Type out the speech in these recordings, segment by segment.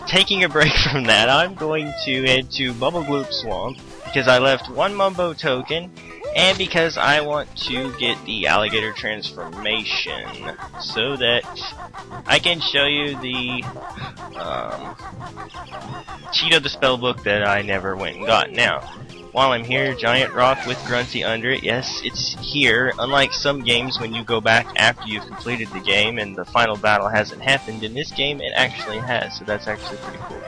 Taking a break from that, I'm going to head to Bubble Gloop Swamp because I left one Mumbo token and because I want to get the alligator transformation so that I can show you the cheat of the spellbook that I never went and got. Now, while I'm here, giant rock with Grunty under it, yes, it's here. Unlike some games when you go back after you've completed the game and the final battle hasn't happened, in this game it actually has, so that's actually a pretty cool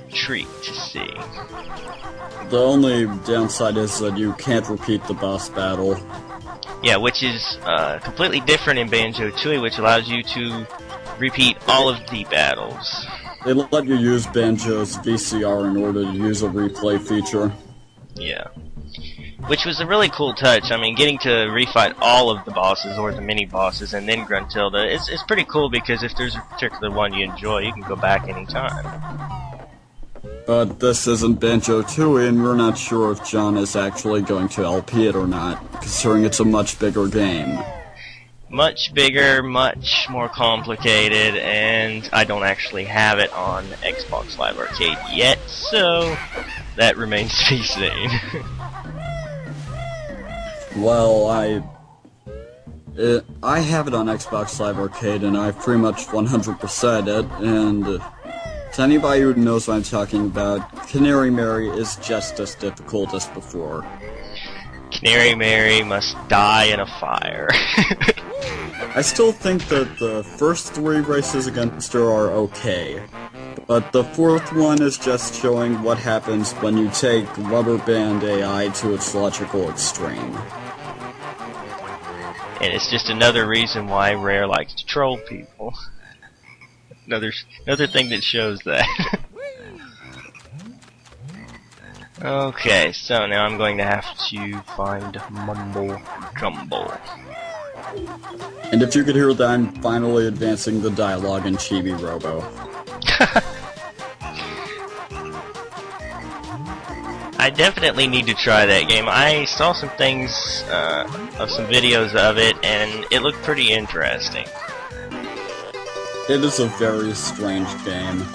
treat to see. The only downside is that you can't repeat the boss battle. Yeah, which is completely different in Banjo-Tooie, which allows you to repeat all of the battles. They let you use Banjo's VCR in order to use a replay feature. Yeah. Which was a really cool touch. I mean, getting to refight all of the bosses, or the mini-bosses, and then Gruntilda, it's pretty cool because if there's a particular one you enjoy, you can go back anytime. But this isn't Banjo-Tooie, and we're not sure if John is actually going to LP it or not, considering it's a much bigger game. Much bigger, much more complicated, and I don't actually have it on Xbox Live Arcade yet, so that remains to be seen. Well, I have it on Xbox Live Arcade, and I pretty much 100%'d it, and to anybody who knows what I'm talking about, Canary Mary is just as difficult as before. Canary Mary must die in a fire. I still think that the first 3 races against her are okay, but the 4th one is just showing what happens when you take Rubber Band AI to its logical extreme. And it's just another reason why Rare likes to troll people. Another thing that shows that. Okay, so now I'm going to have to find Mumbo Jumbo. And if you could hear that, I'm finally advancing the dialogue in Chibi Robo. I definitely need to try that game. I saw some things, of some videos of it, and it looked pretty interesting. It is a very strange game.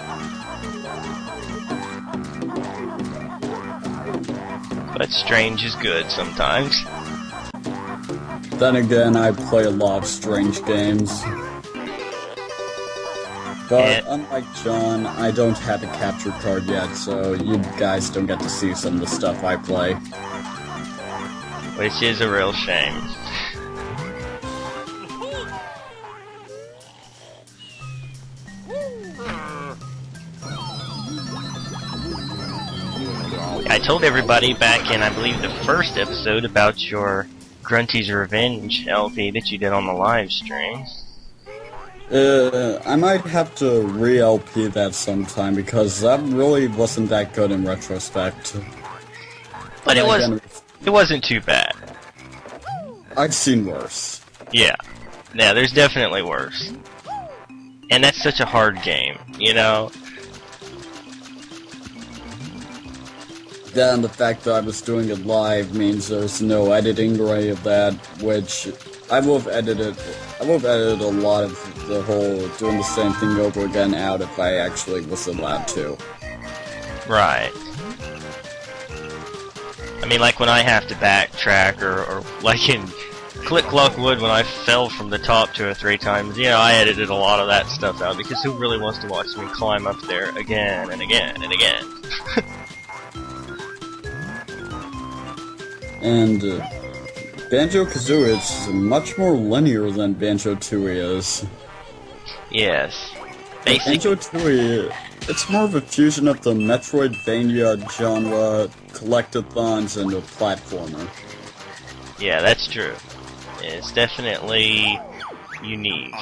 But strange is good sometimes. Then again, I play a lot of strange games. But unlike John, I don't have a capture card yet, so you guys don't get to see some of the stuff I play. Which is a real shame. I told everybody back in, I believe, the first episode about your Grunty's Revenge LP that you did on the live stream. I might have to re-LP that sometime, because that really wasn't that good in retrospect. But it wasn't too bad. I've seen worse. Yeah. Yeah, there's definitely worse. And that's such a hard game, you know? Then the fact that I was doing it live means there's no editing or any of that, which I will have edited a lot of the whole doing the same thing over again out if I actually was allowed to. Right. I mean, like when I have to backtrack, or like in Click Clock Wood when I fell from the top 2 or 3 times, you know, I edited a lot of that stuff out, because who really wants to watch me climb up there again and again and again? And Banjo-Kazooie is much more linear than Banjo-Tooie is. Yes. Banjo-Tooie, it's more of a fusion of the Metroidvania genre, collectathons, and a platformer. Yeah, that's true. It's definitely unique.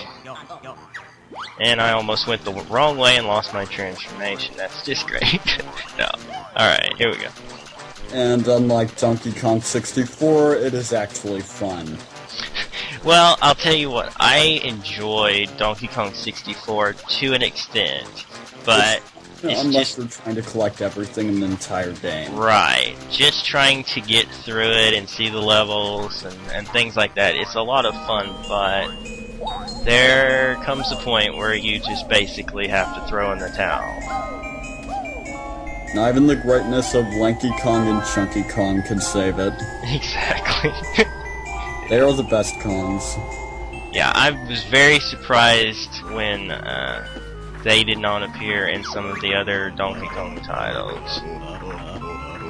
And I almost went the wrong way and lost my transformation. That's just great. No. Alright, here we go. And unlike Donkey Kong 64, it is actually fun. Well, I'll tell you what, I enjoyed Donkey Kong 64 to an extent, but unless you're trying to collect everything in the entire game. Right. Just trying to get through it and see the levels and things like that. It's a lot of fun, but there comes a point where you just basically have to throw in the towel. Not even the greatness of Lanky Kong and Chunky Kong can save it. Exactly. They are the best Kongs. Yeah, I was very surprised when they did not appear in some of the other Donkey Kong titles.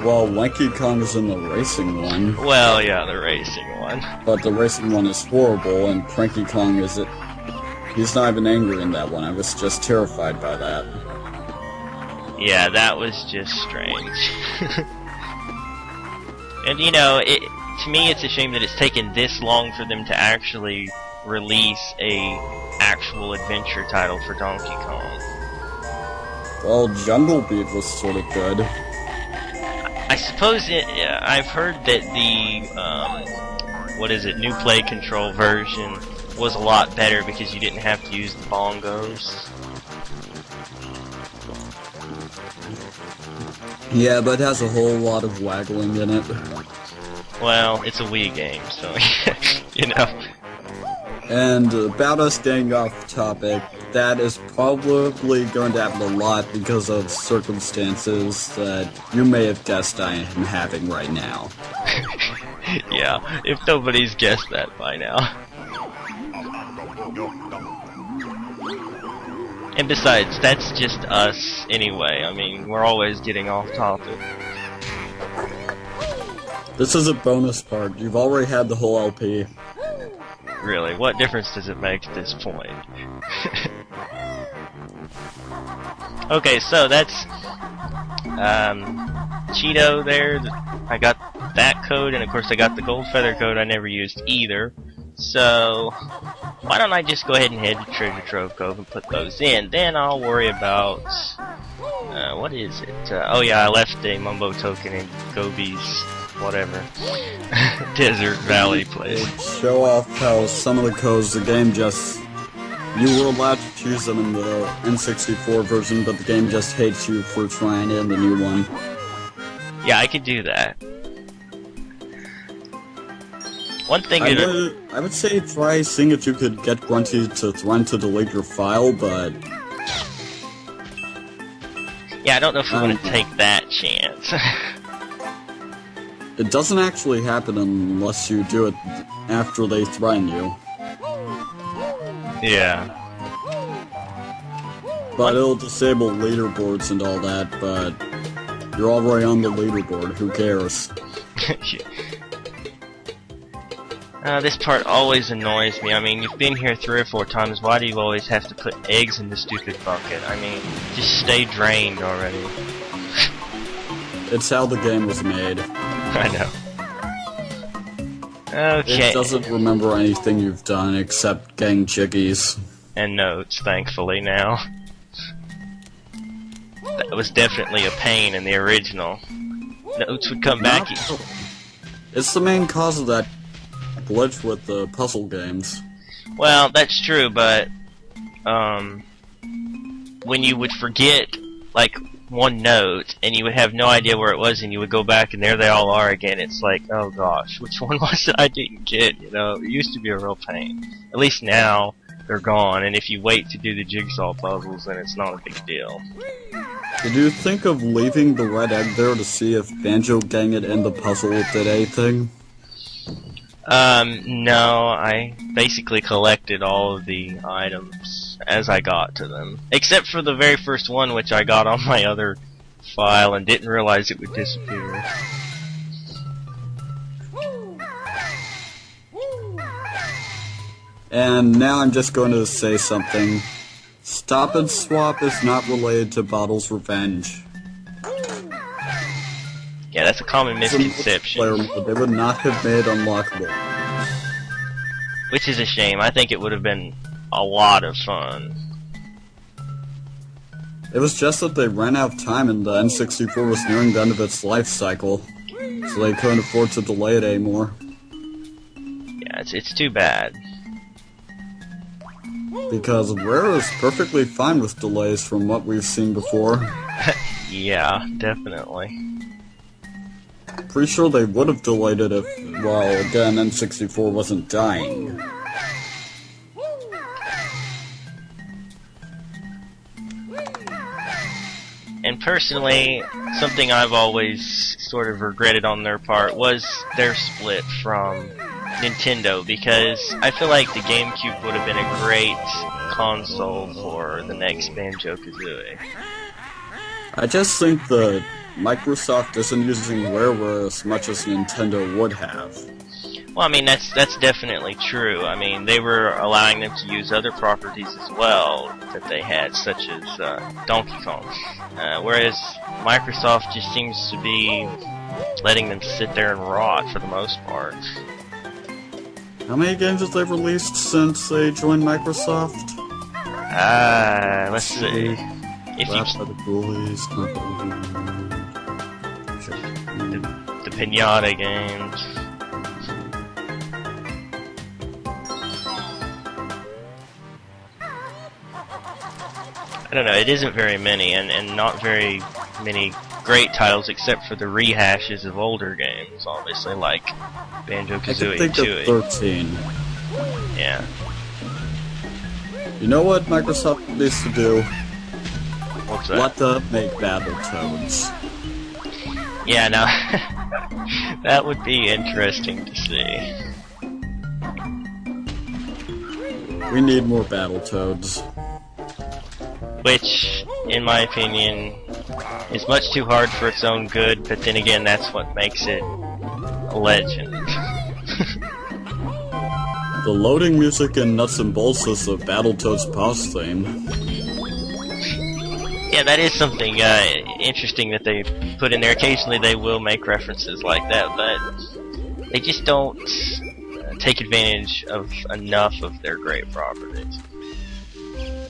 Well, Lanky Kong is in the racing one. Well, yeah, the racing one. But the racing one is horrible, and Cranky Kong is it. He's not even angry in that one. I was just terrified by that. Yeah, that was just strange. And you know, to me it's a shame that it's taken this long for them to actually release a actual adventure title for Donkey Kong. Well, Jungle Beat was sort of good. I suppose I've heard that the new play control version was a lot better because you didn't have to use the bongos. Yeah, but it has a whole lot of waggling in it. Well, it's a Wii game, so you know. And about us getting off topic, that is probably going to happen a lot because of circumstances that you may have guessed I am having right now. Yeah, if nobody's guessed that by now. And besides, that's just us anyway. I mean, we're always getting off topic. This is a bonus part. You've already had the whole LP. Really, what difference does it make at this point? Okay, so that's Cheeto there. I got that code, and of course I got the gold feather code I never used either. So why don't I just go ahead and head to Treasure Trove Cove and put those in? Then I'll worry about what is it? Oh yeah, I left a Mumbo token in Gobi's whatever Desert Valley place. Show off how some of the codes the game just you were allowed to choose them in the N64 version, but the game just hates you for trying it in the new one. Yeah, I could do that. One thing I would say try seeing if you could get Grunty to threaten to delete your file, but yeah, I don't know if we want to take that chance. It doesn't actually happen unless you do it after they threaten you. Yeah. But it'll disable leaderboards and all that, but you're already on the leaderboard, who cares? This part always annoys me. I mean, you've been here 3 or 4 times, why do you always have to put eggs in the stupid bucket? I mean, just stay drained already. It's how the game was made. I know. Okay. It doesn't remember anything you've done except getting chickies. And notes, thankfully, now. That was definitely a pain in the original. Notes would come back. It's the main cause of that glitch with the puzzle games. Well, that's true, but when you would forget like one note and you would have no idea where it was, and you would go back and there they all are again, it's like, oh gosh, which one was it I didn't get? You know, it used to be a real pain. At least now they're gone, and if you wait to do the jigsaw puzzles, then it's not a big deal. Did you think of leaving the red egg there to see if Banjo getting it in the puzzle did anything? No, I basically collected all of the items as I got to them. Except for the very first one, which I got on my other file and didn't realize it would disappear. And now I'm just going to say something. Stop and Swap is not related to Bottle's Revenge. Yeah, that's a common misconception. They would not have made unlockable. Which is a shame. I think it would have been a lot of fun. It was just that they ran out of time and the N64 was nearing the end of its life cycle. So they couldn't afford to delay it anymore. Yeah, it's too bad. Because Rare is perfectly fine with delays from what we've seen before. Yeah, definitely. Pretty sure they would have delayed it if, well, again, N64 wasn't dying. personally, something I've always sort of regretted on their part was their split from Nintendo, because I feel like the GameCube would have been a great console for the next Banjo-Kazooie. I just think that Microsoft isn't using Rareware as much as Nintendo would have. Well, I mean, that's definitely true. I mean, they were allowing them to use other properties as well that they had, such as Donkey Kong. Whereas Microsoft just seems to be letting them sit there and rot for the most part. How many games have they released since they joined Microsoft? Let's see. If you the Bullies, the Pinata games. I don't know, it isn't very many, and not very many great titles except for the rehashes of older games, obviously, like Banjo-Kazooie I and can think of 2. 13. Yeah. You know what Microsoft needs to do? What's that? Let them make Battletoads. Yeah, now, that would be interesting to see. We need more Battletoads. Which, in my opinion, is much too hard for its own good, but then again, that's what makes it a legend. The loading music in Nuts and Bolts is the Battletoads pause theme. Yeah, that is something interesting that they put in there. Occasionally they will make references like that, but they just don't take advantage of enough of their great properties.